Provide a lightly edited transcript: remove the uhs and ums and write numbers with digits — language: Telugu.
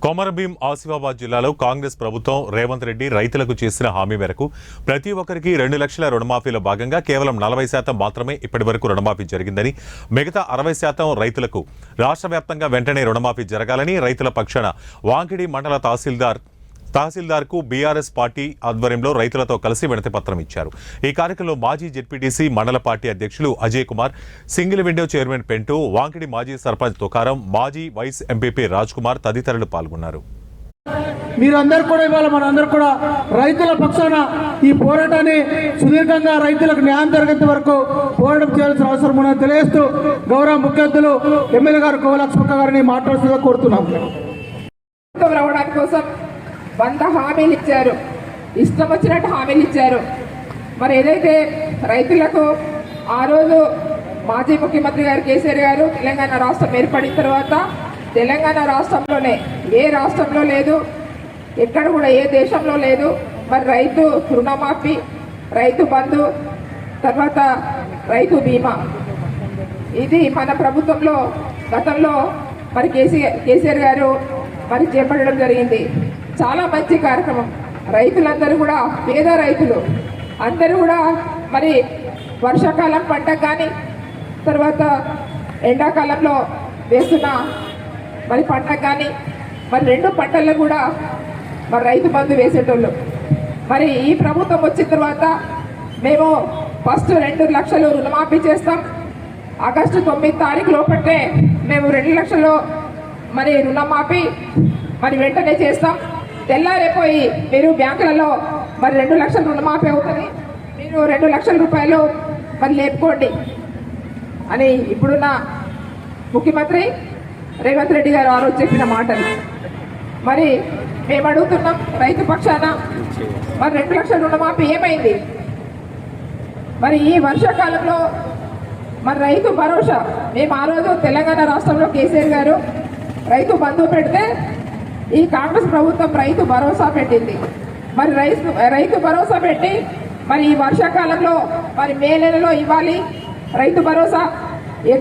కొమరభీం ఆసిఫాబాద్ జిల్లాలో కాంగ్రెస్ ప్రభుత్వం రేవంత్ రెడ్డి రైతులకు చేసిన హామీ మేరకు ప్రతి ఒక్కరికి 2 లక్షల రుణమాఫీలో భాగంగా కేవలం 40% మాత్రమే ఇప్పటివరకు రుణమాఫీ జరిగిందని, మిగతా 60% రైతులకు రాష్ట్ర వ్యాప్తంగా వెంటనే రుణమాఫీ జరగాలని రైతుల పక్షాన వాంకిడి మండల తహసీల్దార్కు బీఆర్ఎస్ పార్టీ ఆధ్వర్యంలో రైతులతో కలిసి వినతిపత్రం ఇచ్చారు. ఈ కార్యక్రమంలో మాజీ జెడ్పీటీసీ మండల పార్టీ అధ్యక్షులు Ajay Kumar, single window chairman Pentu, Wankidi మాజీ సర్పంచ్ తుకారం, మాజీ వైస్ ఎంపీపీ రాజ్ కుమార్ తదితరులు పాల్గొన్నారు. మీరందరూ కూడా ఇవాళ మనందరూ కూడా రైతుల పక్షాన ఈ పోరాటాన్ని సుదీర్ఘంగా రైతులకు న్యాయం జరిగేంత వరకు పోరాటం చేయాల్సిన అవసరం ఉన్నది తెలియజేస్తూ గౌరవ ముఖ్య అతిథులు ఎమ్మెల్యే గారు కోవలక్ష్మక్క గారిని మాట్లాడుతూ కోరుతున్నాం. రావడానికి కోసం 100 హామీలు ఇచ్చారు, ఇష్టం వచ్చినట్టు హామీలు ఇచ్చారు. మరి ఏదైతే రైతులకు ఆ రోజు మాజీ ముఖ్యమంత్రి గారు కేసీఆర్ గారు తెలంగాణ రాష్ట్రం ఏర్పడిన తర్వాత తెలంగాణ రాష్ట్రంలోనే ఏ రాష్ట్రంలో లేదు, ఎక్కడ కూడా ఏ దేశంలో లేదు. మరి రైతు రుణమాఫీ, రైతు బంధు, తర్వాత రైతు బీమా, ఇది మన ప్రభుత్వంలో గతంలో మరి కేసీఆర్ గారు మరి చేపట్టడం జరిగింది. చాలా మంచి కార్యక్రమం. రైతులందరూ కూడా, పేద రైతులు అందరూ కూడా మరి వర్షాకాలం పంటకు కానీ, తర్వాత ఎండాకాలంలో వేస్తున్న మరి పంటకు కానీ, మరి 2 పంటల్లో కూడా మరి రైతు బంధు వేసేటోళ్ళు. మరి ఈ ప్రభుత్వం వచ్చిన తర్వాత మేము ఫస్ట్ 2 లక్షలు రుణమాఫీ చేస్తాం. ఆగస్టు 9 తారీఖు లోపటే మేము 2 లక్షలు మరి రుణమాఫీ మరి వెంటనే చేస్తాం. తెల్లారైపోయి మీరు బ్యాంకులలో మరి 2 లక్షల రుణమాఫీ అవుతుంది, మీరు 2 లక్షల రూపాయలు మరి లేపుకోండి అని ఇప్పుడున్న ముఖ్యమంత్రి రేవంత్ రెడ్డి గారు ఆ రోజు చెప్పిన మాటలు. మరి మేము అడుగుతున్నాం రైతు పక్షాన, మరి 2 లక్షల రుణమాఫీ ఏమైంది? మరి ఈ వర్షాకాలంలో మరి రైతు భరోసా, మేము ఆ రోజు తెలంగాణ రాష్ట్రంలో కేసీఆర్ గారు రైతు బంధు పెడితే ఈ కాంగ్రెస్ ప్రభుత్వం రైతు భరోసా పెట్టింది. మరి రైతు భరోసా పెట్టి మరి ఈ వర్షాకాలంలో మరి మే నెలలో ఇవ్వాలి రైతు భరోసా.